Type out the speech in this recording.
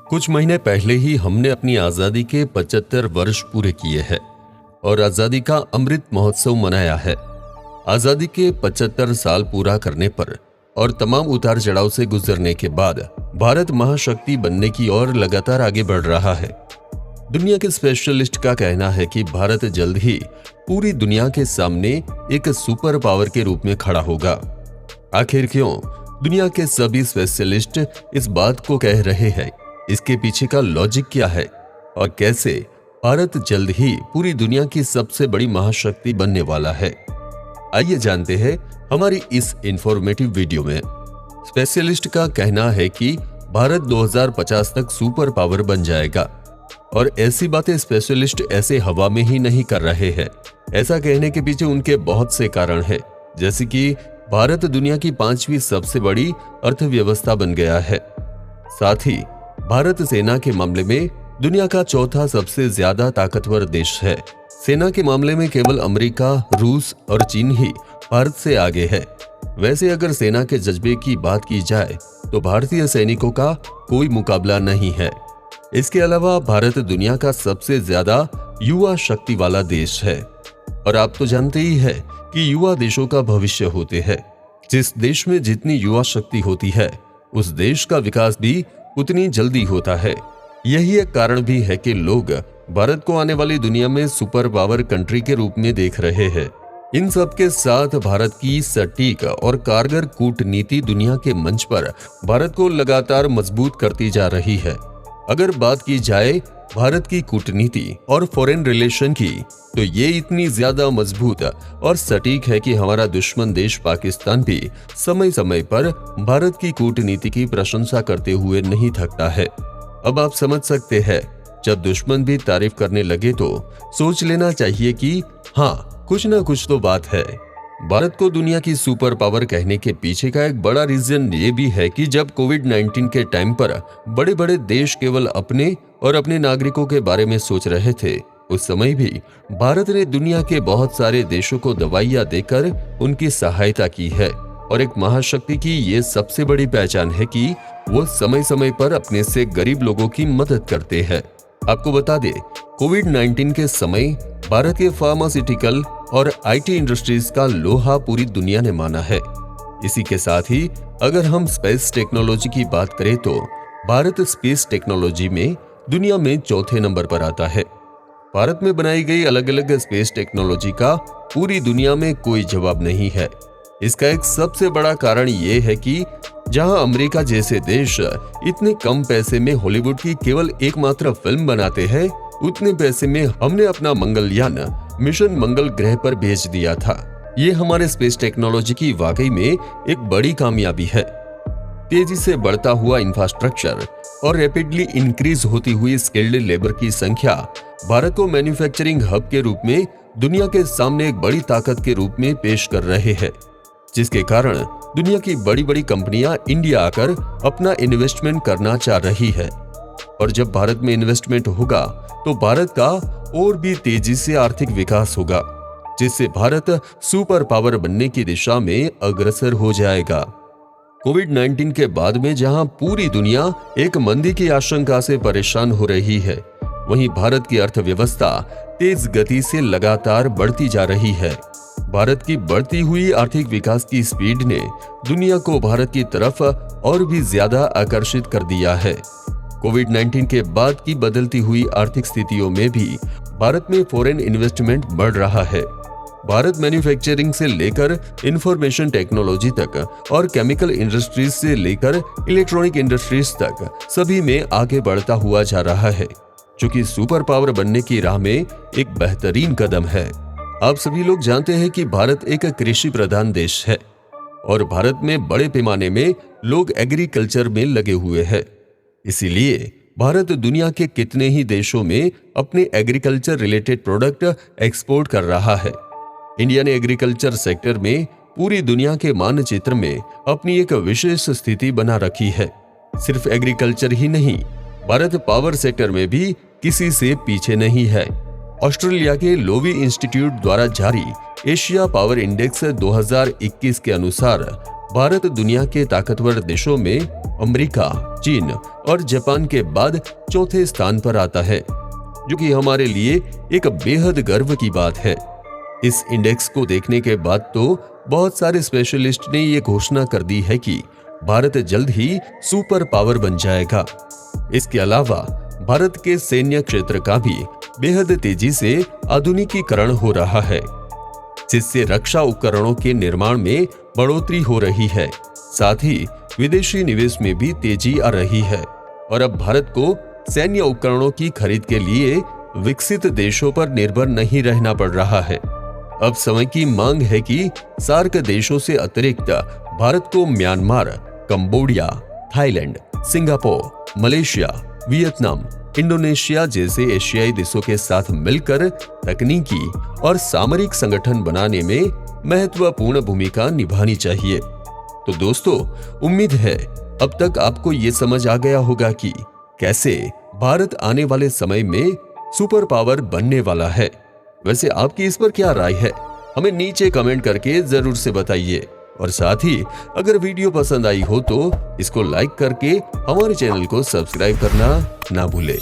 कुछ महीने पहले ही हमने अपनी आजादी के 75 वर्ष पूरे किए हैं और आजादी का अमृत महोत्सव मनाया है। आजादी के 75 साल पूरा करने पर और तमाम उतार चढ़ाव से गुजरने के बाद भारत महाशक्ति बनने की ओर लगातार आगे बढ़ रहा है। दुनिया के स्पेशलिस्ट का कहना है कि भारत जल्द ही पूरी दुनिया के सामने एक सुपर पावर के रूप में खड़ा होगा। आखिर क्यों दुनिया के सभी स्पेशलिस्ट इस बात को कह रहे हैं? इसके पीछे का लॉजिक क्या है और कैसे भारत जल्द ही पूरी दुनिया की सबसे बड़ी महाशक्ति बनने वाला है? आइए जानते हैं हमारी इस इंफॉर्मेटिव वीडियो में। स्पेशलिस्ट का कहना है कि भारत 2050 तक सुपर पावर बन जाएगा और ऐसी बातें स्पेशलिस्ट ऐसे हवा में ही नहीं कर रहे हैं। ऐसा कहने के पीछे उनके बहुत से कारण हैं, जैसे कि भारत दुनिया की 5वीं सबसे बड़ी अर्थव्यवस्था बन गया है। साथ ही भारत सेना के मामले में दुनिया का चौथा सबसे ज्यादा ताकतवर देश है। सेना के मामले में केवल अमेरिका, रूस और चीन ही भारत से आगे है। वैसे अगर सेना के जज्बे की बात की जाए तो भारतीय सैनिकों का कोई मुकाबला नहीं है। इसके अलावा भारत दुनिया का सबसे ज्यादा युवा शक्ति वाला देश है और आप तो जानते ही है कि युवा देशों का भविष्य होते हैं। जिस देश में जितनी युवा शक्ति होती है उस देश का विकास भी उतनी जल्दी होता है। यही एक कारण भी है कि लोग भारत को आने वाली दुनिया में सुपर पावर कंट्री के रूप में देख रहे हैं। इन सब के साथ भारत की सटीक और कारगर कूटनीति दुनिया के मंच पर भारत को लगातार मजबूत करती जा रही है। अगर बात की जाए भारत की कूटनीति और फॉरेन रिलेशन की, तो ये इतनी ज्यादा मजबूत और सटीक है कि हमारा दुश्मन देश पाकिस्तान भी समय समय पर भारत की कूटनीति की प्रशंसा करते हुए नहीं थकता है। अब आप समझ सकते हैं, जब दुश्मन भी तारीफ करने लगे तो सोच लेना चाहिए कि हाँ, कुछ ना कुछ तो बात है। भारत को दुनिया की सुपर पावर कहने के पीछे का एक बड़ा रीजन ये भी है कि जब कोविड-19 के टाइम पर बड़े बड़े देश केवल अपने और अपने नागरिकों के बारे में सोच रहे थे, उस समय भी भारत ने दुनिया के बहुत सारे देशों को दवाइयां देकर उनकी सहायता की है। और एक महाशक्ति की ये सबसे बड़ी पहचान है कि वो समय समय पर अपने से गरीब लोगों की मदद करते हैं। आपको बता दे, कोविड-19 के समय भारत के फार्मास्यूटिकल और आईटी इंडस्ट्रीज का लोहा पूरी दुनिया ने माना है। इसी के साथ ही अगर हम स्पेस टेक्नोलॉजी की बात करें तो भारत स्पेस टेक्नोलॉजी में दुनिया में चौथे नंबर पर आता है। भारत में बनाई गई अलग अलग स्पेस टेक्नोलॉजी का पूरी दुनिया में कोई जवाब नहीं है। इसका एक सबसे बड़ा कारण ये है कि जहां अमेरिका जैसे देश इतने कम पैसे में हॉलीवुड की केवल एकमात्र फिल्म बनाते हैं, उतने पैसे में हमने अपना मंगलयान मिशन मंगल ग्रह पर भेज दिया था। ये हमारे स्पेस टेक्नोलॉजी की वाकई में एक बड़ी कामयाबी है। तेजी से बढ़ता हुआ इंफ्रास्ट्रक्चर और रैपिडली इंक्रीज होती हुई स्किल्ड लेबर की संख्या भारत को मैन्युफैक्चरिंग हब के रूप में दुनिया के सामने एक बड़ी ताकत के रूप में पेश कर रहे हैं, जिसके कारण दुनिया की बड़ी बड़ी कंपनियां इंडिया आकर अपना इन्वेस्टमेंट करना चाह रही है। और जब भारत में इन्वेस्टमेंट होगा तो भारत का और भी तेजी से आर्थिक विकास होगा, जिससे भारत सुपर पावर बनने की दिशा में अग्रसर हो जाएगा। कोविड-19 के बाद में जहां पूरी दुनिया एक मंदी की आशंका से परेशान हो रही है, वहीं भारत की अर्थव्यवस्था तेज गति से लगातार बढ़ती जा रही है। भारत की बढ़ती हुई आर्थिक विकास की स्पीड ने दुनिया को भारत की तरफ और भी ज्यादा आकर्षित कर दिया है। कोविड-19 के बाद की बदलती हुई आर्थिक स्थितियों में भी भारत में फॉरेन इन्वेस्टमेंट बढ़ रहा है। भारत मैन्युफैक्चरिंग से लेकर इंफॉर्मेशन टेक्नोलॉजी तक और केमिकल इंडस्ट्रीज से लेकर इलेक्ट्रॉनिक इंडस्ट्रीज तक सभी में आगे बढ़ता हुआ जा रहा है, जो कि सुपर पावर बनने की राह में एक बेहतरीन कदम है। आप सभी लोग जानते हैं कि भारत एक कृषि प्रधान देश है और भारत में बड़े पैमाने में लोग एग्रीकल्चर में लगे हुए हैं। इसीलिए भारत दुनिया के कितने ही देशों में अपने एग्रीकल्चर रिलेटेड प्रोडक्ट एक्सपोर्ट कर रहा है। इंडिया ने एग्रीकल्चर सेक्टर में पूरी दुनिया के मानचित्र में अपनी एक विशेष स्थिति बना रखी है। सिर्फ एग्रीकल्चर ही नहीं, भारत पावर सेक्टर में भी किसी से पीछे नहीं है। ऑस्ट्रेलिया के लोवी इंस्टीट्यूट द्वारा जारी एशिया पावर इंडेक्स 2021 के अनुसार भारत दुनिया के ताकतवर देशों में अमेरिका, चीन और जापान के बाद चौथे स्थान पर आता है, जो कि हमारे लिए एक बेहद गर्व की बात है। इस इंडेक्स को देखने के बाद तो बहुत सारे स्पेशलिस्ट ने ये घोषणा कर दी है कि भारत जल्द ही सुपर पावर बन जाएगा। इसके अलावा भारत के सैन्य क्षेत्र का भी बेहद तेजी से आधुनिकीकरण हो रहा है, जिससे रक्षा उपकरणों के निर्माण में बढ़ोतरी हो रही है। साथ ही विदेशी निवेश में भी तेजी आ रही है और अब भारत को सैन्य उपकरणों की खरीद के लिए विकसित देशों पर निर्भर नहीं रहना पड़ रहा है। अब समय की मांग है कि सार्क देशों से अतिरिक्त भारत को Myanmar, Cambodia, Thailand, Singapore, Malaysia, Vietnam, Indonesia जैसे एशियाई देशों के साथ मिलकर तकनीकी और सामरिक संगठन बनाने में महत्वपूर्ण भूमिका निभानी चाहिए। तो दोस्तों, उम्मीद है अब तक आपको ये समझ आ गया होगा कि कैसे भारत आने वाले समय में सुपर पावर बनने वाला है। वैसे आपकी इस पर क्या राय है, हमें नीचे कमेंट करके जरूर से बताइए। और साथ ही अगर वीडियो पसंद आई हो तो इसको लाइक करके हमारे चैनल को सब्सक्राइब करना ना भूलें।